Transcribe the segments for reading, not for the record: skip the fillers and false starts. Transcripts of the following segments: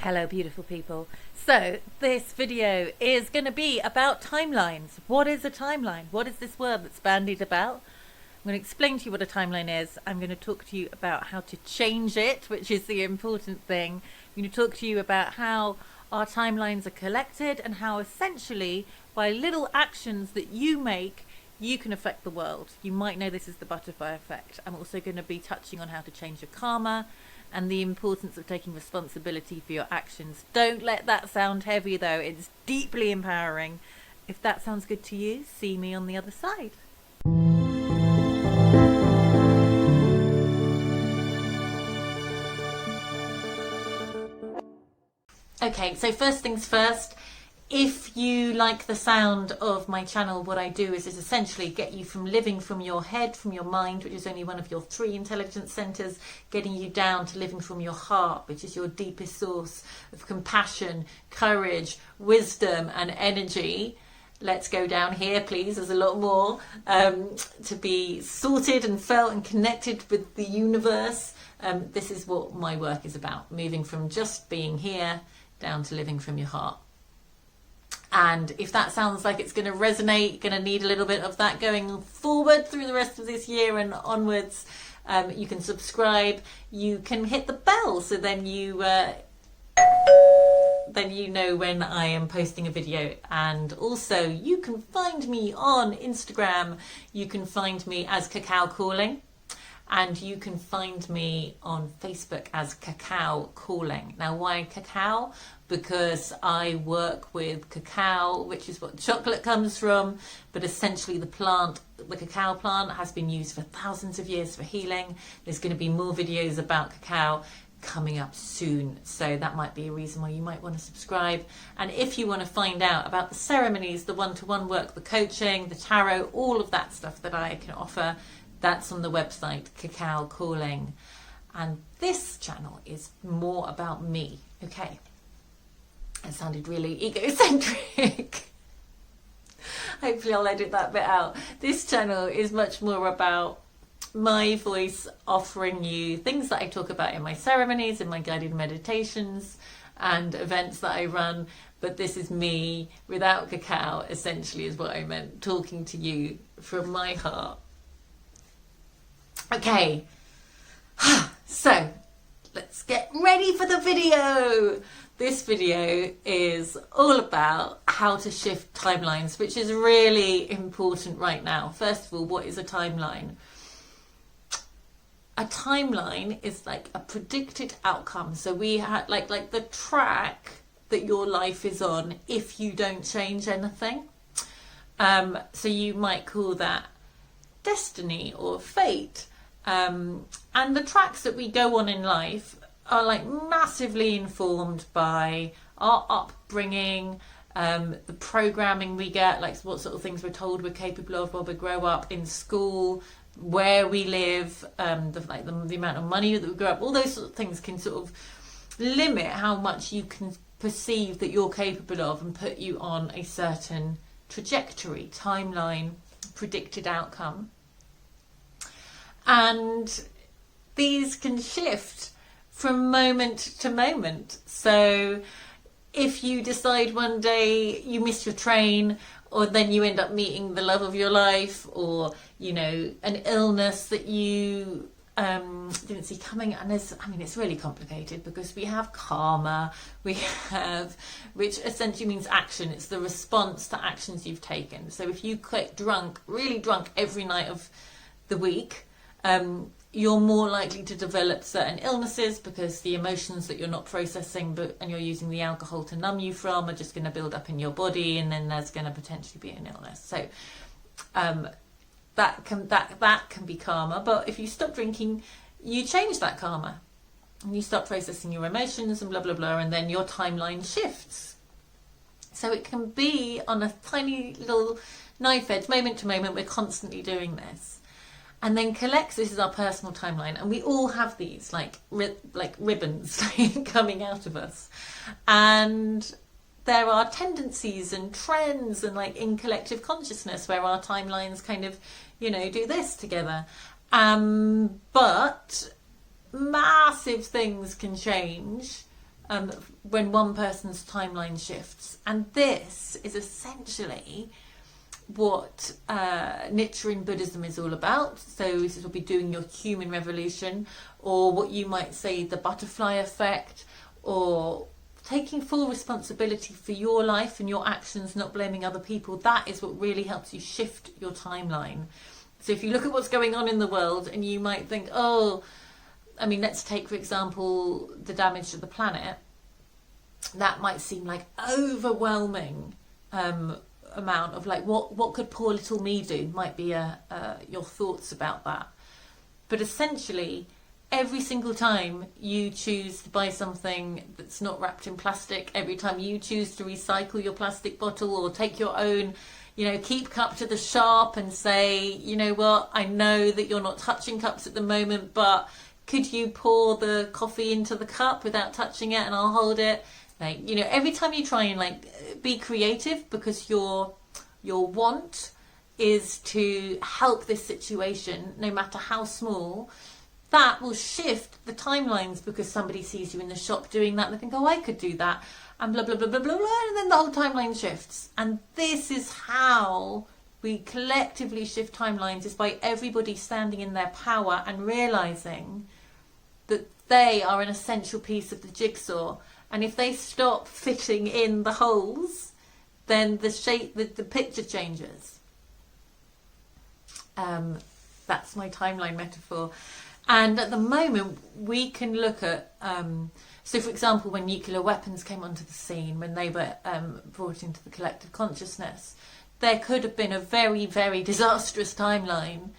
Hello beautiful people. So this video is going to be about timelines. What is a timeline? What is this word that's bandied about? I'm going to explain to you what a timeline is. I'm going to talk to you about how to change it, which is the important thing. I'm going to talk to you about how our timelines are collected and how essentially by little actions that you make, you can affect the world. You might know this is the butterfly effect. I'm also going to be touching on how to change your karma and the importance of taking responsibility for your actions. Don't let that sound heavy though, it's deeply empowering. If that sounds good to you, see me on the other side. Okay, so first things first, if you like the sound of my channel, what I do is essentially get you from living from your head, from your mind, which is only one of your 3 intelligence centers, getting you down to living from your heart, which is your deepest source of compassion, courage, wisdom and energy. Let's go down here, please. There's a lot more to be sorted and felt and connected with the universe. This is what my work is about, moving from just being here down to living from your heart. And if that sounds like it's going to resonate, you're going to need a little bit of that going forward through the rest of this year and onwards. You can subscribe, you can hit the bell, so then you know when I am posting a video. And also you can find me on Instagram, you can find me as Cacao Calling, and you can find me on Facebook as Cacao Calling. Now why cacao? Because I work with cacao, which is what chocolate comes from, but essentially the plant, the cacao plant, has been used for thousands of years for healing. There's going to be more videos about cacao coming up soon, so that might be a reason why you might want to subscribe. And if you want to find out about the ceremonies, the one-to-one work, the coaching, the tarot, all of that stuff that I can offer, that's on the website Cacao Calling. And this channel is more about me. Okay, it sounded really egocentric. Hopefully I'll edit that bit out. This channel is much more about my voice, offering you things that I talk about in my ceremonies, in my guided meditations and events that I run. But this is me without cacao, essentially, is what I meant, talking to you from my heart. Okay, so let's get ready for the video. This video is all about how to shift timelines, which is really important right now. First of all, what is a timeline? A timeline is like a predicted outcome. So we had like the track that your life is on if you don't change anything. So you might call that destiny or fate. And the tracks that we go on in life are like massively informed by our upbringing, the programming we get, like what sort of things we're told we're capable of while we grow up in school, where we live, the amount of money that we grow up. All those sort of things can sort of limit how much you can perceive that you're capable of and put you on a certain trajectory, timeline, predicted outcome. And these can shift from moment to moment. So if you decide one day you miss your train, or then you end up meeting the love of your life, or, you know, an illness that you didn't see coming. And it's really complicated because we have karma, which essentially means action. It's the response to actions you've taken. So if you get drunk, really drunk every night of the week, you're more likely to develop certain illnesses because the emotions that you're not processing and you're using the alcohol to numb you from are just going to build up in your body, and then there's going to potentially be an illness. So that can be karma. But if you stop drinking, you change that karma and you start processing your emotions and blah blah blah, and then your timeline shifts. So it can be on a tiny little knife edge, moment to moment. We're constantly doing this. And then collects, this is our personal timeline, and we all have these like ribbons coming out of us, and there are tendencies and trends and like in collective consciousness where our timelines kind of, you know, do this together, but massive things can change when one person's timeline shifts. And this is essentially what Nichiren Buddhism is all about. So this will be doing your human revolution, or what you might say the butterfly effect, or taking full responsibility for your life and your actions, not blaming other people. That is what really helps you shift your timeline. So if you look at what's going on in the world and you might think, oh, I mean, let's take, for example, the damage to the planet. That might seem like overwhelming amount of like, what could poor little me do, might be your thoughts about that. But essentially, every single time you choose to buy something that's not wrapped in plastic, every time you choose to recycle your plastic bottle, or take your own, keep cup to the shop and say, you know what, I know that you're not touching cups at the moment, but could you pour the coffee into the cup without touching it and I'll hold it? Like, every time you try and like be creative, because your want is to help this situation, no matter how small, that will shift the timelines, because somebody sees you in the shop doing that and they think, oh, I could do that, and blah, blah, blah, blah, blah, blah, and then the whole timeline shifts. And this is how we collectively shift timelines, is by everybody standing in their power and realising that they are an essential piece of the jigsaw. And if they stop fitting in the holes, then the shape, the picture changes. That's my timeline metaphor. And at the moment, we can look at, so for example, when nuclear weapons came onto the scene, when they were brought into the collective consciousness, there could have been a very, very disastrous timeline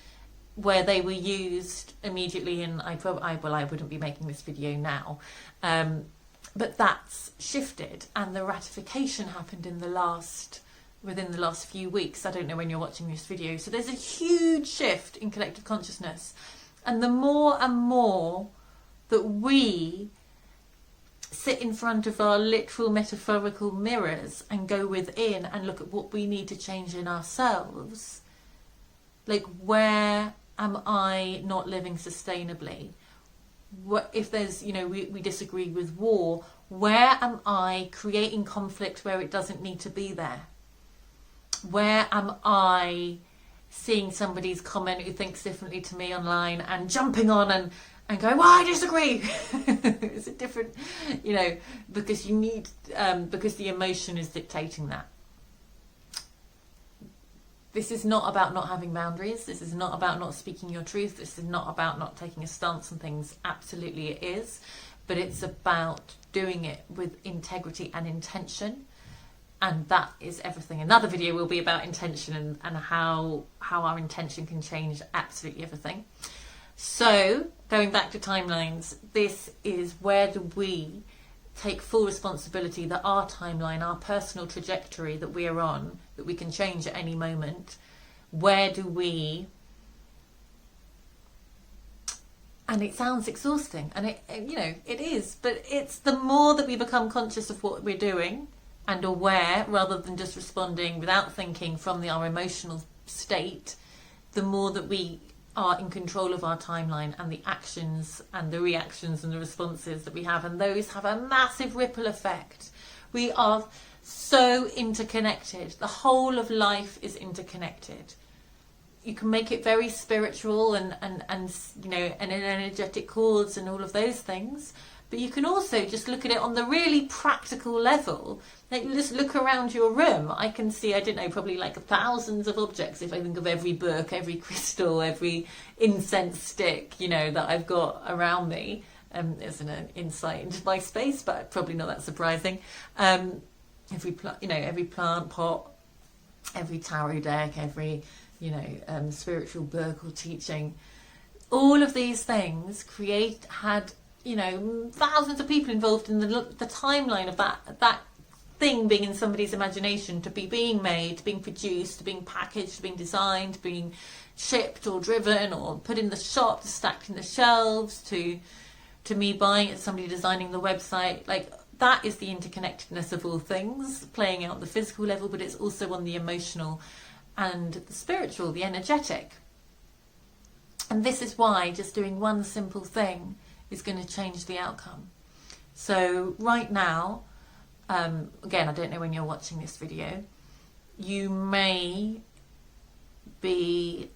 where they were used immediately, and I wouldn't be making this video now, but that's shifted, and the ratification happened within the last few weeks. I don't know when you're watching this video. So there's a huge shift in collective consciousness. And the more and more that we sit in front of our literal metaphorical mirrors and go within and look at what we need to change in ourselves, like, where am I not living sustainably? What if there's, we disagree with war, where am I creating conflict where it doesn't need to be there? Where am I seeing somebody's comment who thinks differently to me online and jumping on and going, well, I disagree? It's a different, because you need, because the emotion is dictating that. This is not about not having boundaries. This is not about not speaking your truth. This is not about not taking a stance on things. Absolutely it is. But it's about doing it with integrity and intention. And that is everything. Another video will be about intention and how our intention can change absolutely everything. So, going back to timelines, this is where do we take full responsibility that our timeline, our personal trajectory that we are on, that we can change at any moment, where do we... And it sounds exhausting, and it is, but it's the more that we become conscious of what we're doing and aware, rather than just responding without thinking from our emotional state, the more that we are in control of our timeline and the actions and the reactions and the responses that we have. And those have a massive ripple effect. We are so interconnected. The whole of life is interconnected. You can make it very spiritual and energetic chords and all of those things. But you can also just look at it on the really practical level. Like, you just look around your room. I can see, I don't know, probably like thousands of objects if I think of every book, every crystal, every incense stick, that I've got around me. There's an insight into my space, but probably not that surprising. Every plant pot, every tarot deck, every, spiritual book or teaching. All of these things had thousands of people involved in the timeline of that thing being in somebody's imagination, to be being made, being produced, being packaged, being designed, being shipped or driven or put in the shop, stacked in the shelves, to me buying it, somebody designing the website. Like, that is the interconnectedness of all things, playing out on the physical level, but it's also on the emotional and the spiritual, the energetic. And this is why just doing one simple thing is going to change the outcome. So right now, again, I don't know when you're watching this video, you may be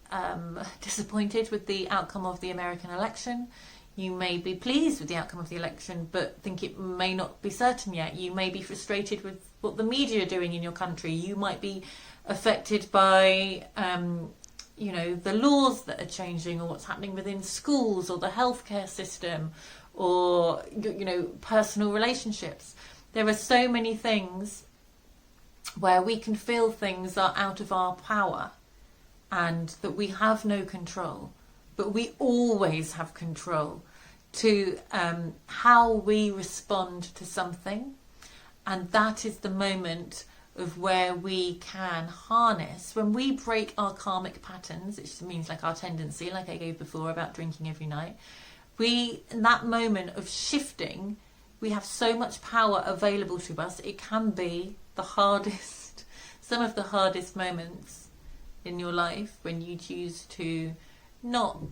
disappointed with the outcome of the American election. You may be pleased with the outcome of the election, but think it may not be certain yet. You may be frustrated with what the media are doing in your country. You might be affected by, the laws that are changing, or what's happening within schools, or the healthcare system, or, personal relationships. There are so many things where we can feel things are out of our power and that we have no control. But we always have control to how we respond to something. And that is the moment of where we can harness, when we break our karmic patterns, which means like our tendency, like I gave before about drinking every night. In that moment of shifting, we have so much power available to us. It can be the hardest, some of the hardest moments in your life when you choose to not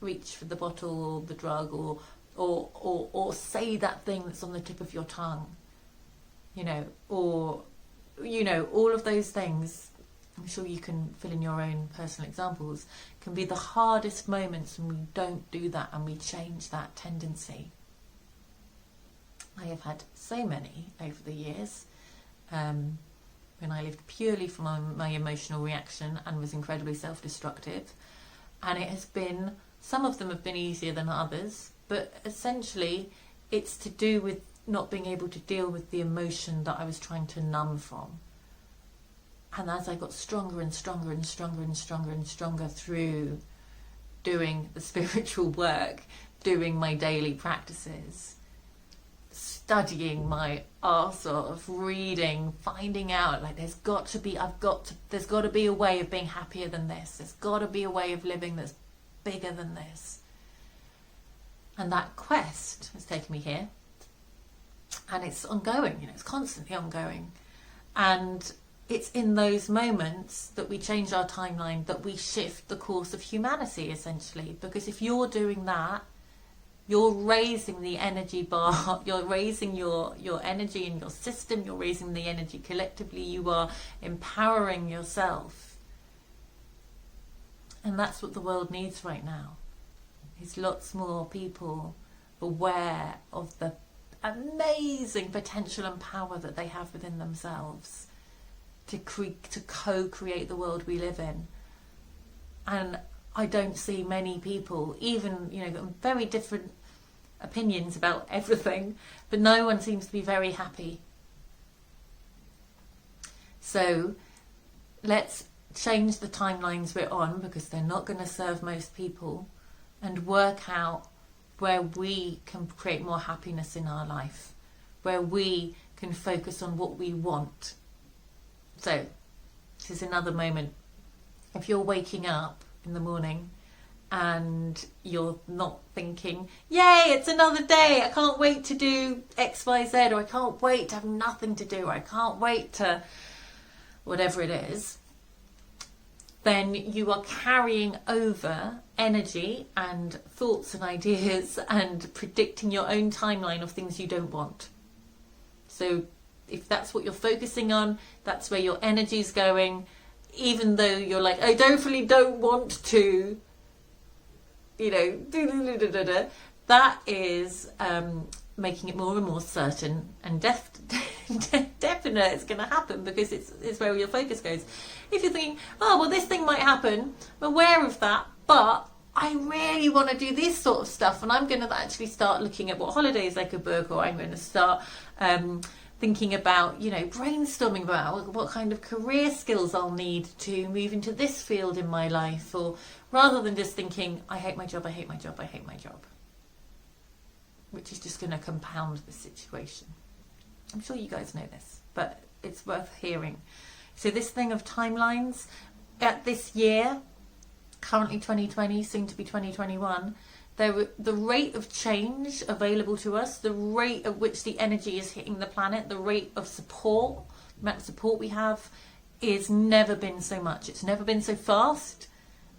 reach for the bottle or the drug or say that thing that's on the tip of your tongue, or all of those things. I'm sure you can fill in your own personal examples. Can be the hardest moments when we don't do that and we change that tendency. I have had so many over the years when I lived purely from my emotional reaction and was incredibly self-destructive. And it has been, some of them have been easier than others, but essentially it's to do with not being able to deal with the emotion that I was trying to numb from. And as I got stronger and stronger and stronger and stronger and stronger through doing the spiritual work, doing my daily practices, studying my arse off, reading, finding out, like there's got to be a way of being happier than this. There's got to be a way of living that's bigger than this. And that quest has taken me here. And it's ongoing, it's constantly ongoing. And it's in those moments that we change our timeline, that we shift the course of humanity, essentially. Because if you're doing that, you're raising the energy bar, you're raising your energy in your system, you're raising the energy collectively, you are empowering yourself. And that's what the world needs right now. Is lots more people aware of the amazing potential and power that they have within themselves to co-create the world we live in. And I don't see many people, even very different opinions about everything, but no one seems to be very happy. So let's change the timelines we're on, because they're not going to serve most people, and work out where we can create more happiness in our life, where we can focus on what we want. So this is another moment. If you're waking up in the morning and you're not thinking, yay, it's another day, I can't wait to do X, Y, Z, or I can't wait to have nothing to do, or I can't wait to whatever it is, then you are carrying over energy and thoughts and ideas and predicting your own timeline of things you don't want. So if that's what you're focusing on, that's where your energy's going, even though you're like, I definitely don't want to, that is making it more and more certain and definite it's going to happen, because it's where your focus goes. If you're thinking, oh, well, this thing might happen, I'm aware of that, but I really want to do this sort of stuff, and I'm going to actually start looking at what holidays I could book, or I'm going to start thinking about, brainstorming about what kind of career skills I'll need to move into this field in my life, or rather than just thinking, I hate my job, I hate my job, I hate my job, which is just going to compound the situation. I'm sure you guys know this, but it's worth hearing. So this thing of timelines, at this year, currently 2020, soon to be 2021, the rate of change available to us, the rate at which the energy is hitting the planet, the rate of support, the amount of support we have, is never been so much. It's never been so fast.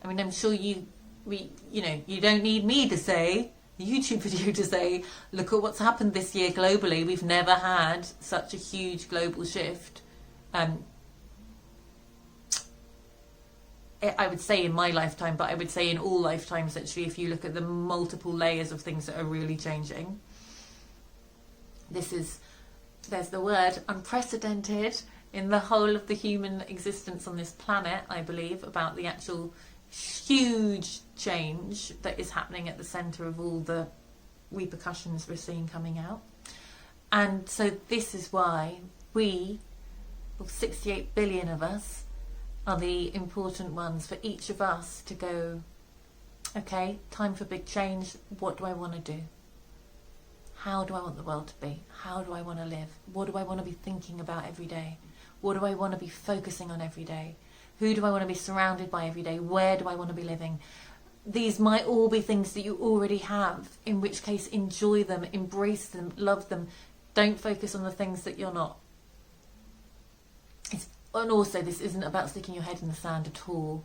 I mean, I'm sure you don't need me to say a YouTube video to say, look at what's happened this year globally. We've never had such a huge global shift. I would say in my lifetime, but I would say in all lifetimes, actually, if you look at the multiple layers of things that are really changing. There's the word, unprecedented in the whole of the human existence on this planet, I believe, about the actual huge change that is happening at the centre of all the repercussions we're seeing coming out. And so this is why we, 68 billion of us, are the important ones for each of us to go, okay, time for big change. What do I want to do? How do I want the world to be? How do I want to live? What do I want to be thinking about every day? What do I want to be focusing on every day? Who do I want to be surrounded by every day? Where do I want to be living? These might all be things that you already have, in which case enjoy them, embrace them, love them. Don't focus on the things that you're not. And also, this isn't about sticking your head in the sand at all.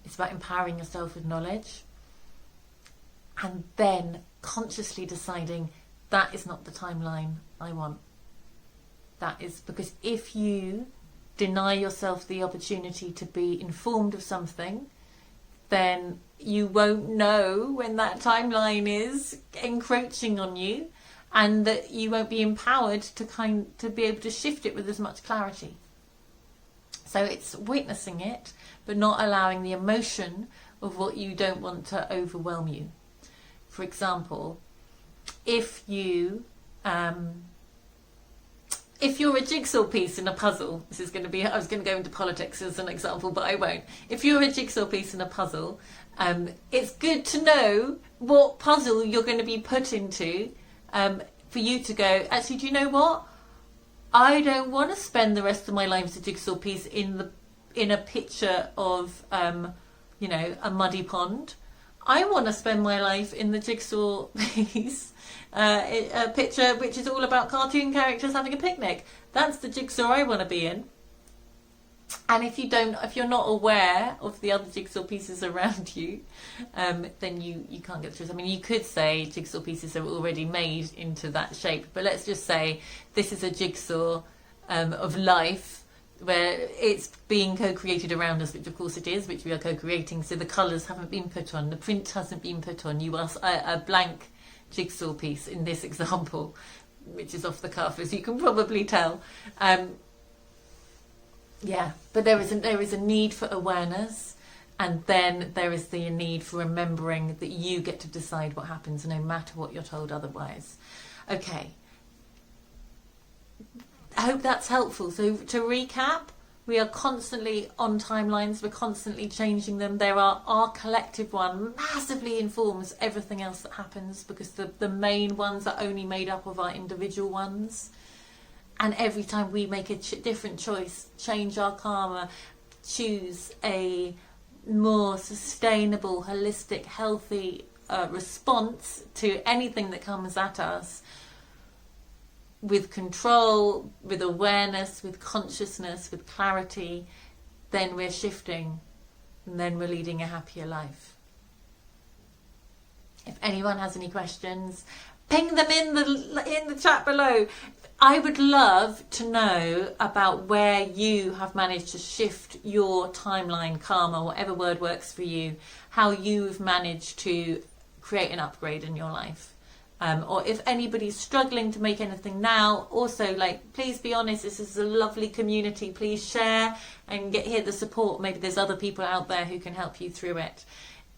It's about empowering yourself with knowledge and then consciously deciding that is not the timeline I want. That is because if you deny yourself the opportunity to be informed of something, then you won't know when that timeline is encroaching on you, and that you won't be empowered to be able to shift it with as much clarity. So it's witnessing it, but not allowing the emotion of what you don't want to overwhelm you. For example, if you're a jigsaw piece in a puzzle, I was going to go into politics as an example, but I won't. If you're a jigsaw piece in a puzzle, it's good to know what puzzle you're going to be put into, for you to go, actually, do you know what? I don't want to spend the rest of my life as a jigsaw piece in a picture of, a muddy pond. I want to spend my life in the jigsaw piece, a picture which is all about cartoon characters having a picnic. That's the jigsaw I want to be in. And if you're not aware of the other jigsaw pieces around you, then you can't get the choice. I mean, you could say jigsaw pieces are already made into that shape, but let's just say this is a jigsaw of life, where it's being co-created around us, which of course it is, which we are co-creating. So the colours haven't been put on, the print hasn't been put on. You are a blank jigsaw piece in this example, which is off the cuff, as you can probably tell. But there is a need for awareness, and then there is the need for remembering that you get to decide what happens, no matter what you're told otherwise. Okay. I hope that's helpful. So to recap, we are constantly on timelines, we're constantly changing them. Our collective one massively informs everything else that happens, because the main ones are only made up of our individual ones. And every time we make a different choice, change our karma, choose a more sustainable, holistic, healthy response to anything that comes at us, with control, with awareness, with consciousness, with clarity, then we're shifting, and then we're leading a happier life. If anyone has any questions, ping them in the chat below. I would love to know about where you have managed to shift your timeline, karma, whatever word works for you, how you've managed to create an upgrade in your life. Or if anybody's struggling to make anything now, also, please be honest, this is a lovely community. Please share and hear the support. Maybe there's other people out there who can help you through it.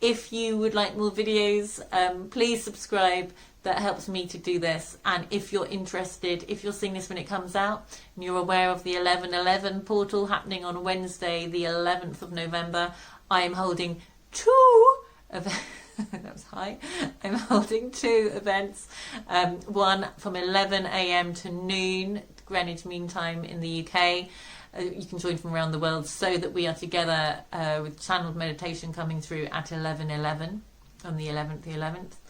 If you would like more videos, please subscribe. That helps me to do this. And if you're interested, if you're seeing this when it comes out and you're aware of the 11/11 portal happening on Wednesday, the 11th of November, I am holding two events. That was high. I'm holding two events. One from 11 a.m. to noon, Greenwich Mean Time in the UK. You can join from around the world, so that we are together with channeled meditation coming through at 11:11 on the 11th.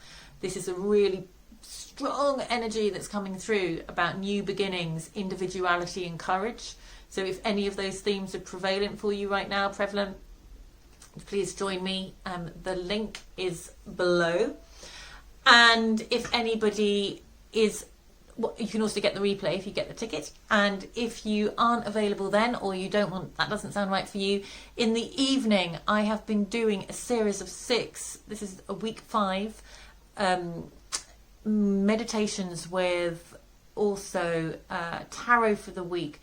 This is a really strong energy that's coming through about new beginnings, individuality and courage. So if any of those themes are prevalent for you right now, please join me. The link is below. And if anybody is, you can also get the replay if you get the ticket. And if you aren't available then, or you don't want, that doesn't sound right for you, in the evening I have been doing a series of 6, this is a week 5, meditations with also tarot for the week,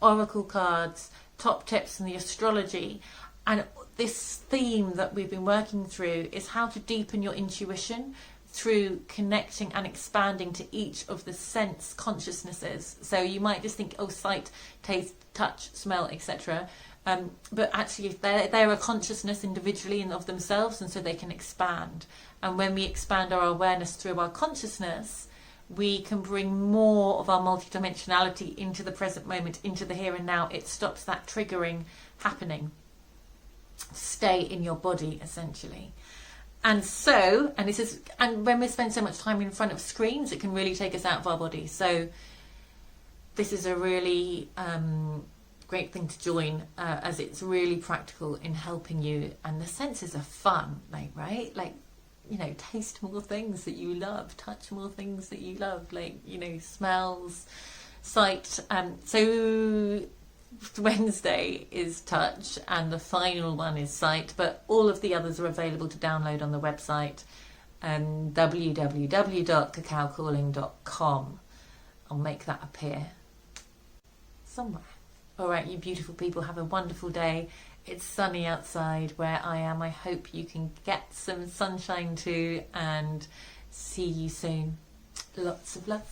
oracle cards, top tips in the astrology. And this theme that we've been working through is how to deepen your intuition through connecting and expanding to each of the sense consciousnesses. So you might just think, oh, sight, taste, touch, smell, etc. But actually they're a consciousness individually and of themselves, and so they can expand. And when we expand our awareness through our consciousness, we can bring more of our multidimensionality into the present moment, into the here and now. It stops that triggering happening. Stay in your body, essentially. And so, and when we spend so much time in front of screens, it can really take us out of our body. So this is a really great thing to join, as it's really practical in helping you. And the senses are fun, like, right? Like, you know, taste more things that you love, touch more things that you love, like, you know, smells, sight. So Wednesday is touch and the final one is sight, but all of the others are available to download on the website, www.cacaocalling.com. I'll make that appear somewhere. All right, you beautiful people, have a wonderful day. It's sunny outside where I am. I hope you can get some sunshine too, and see you soon. Lots of love.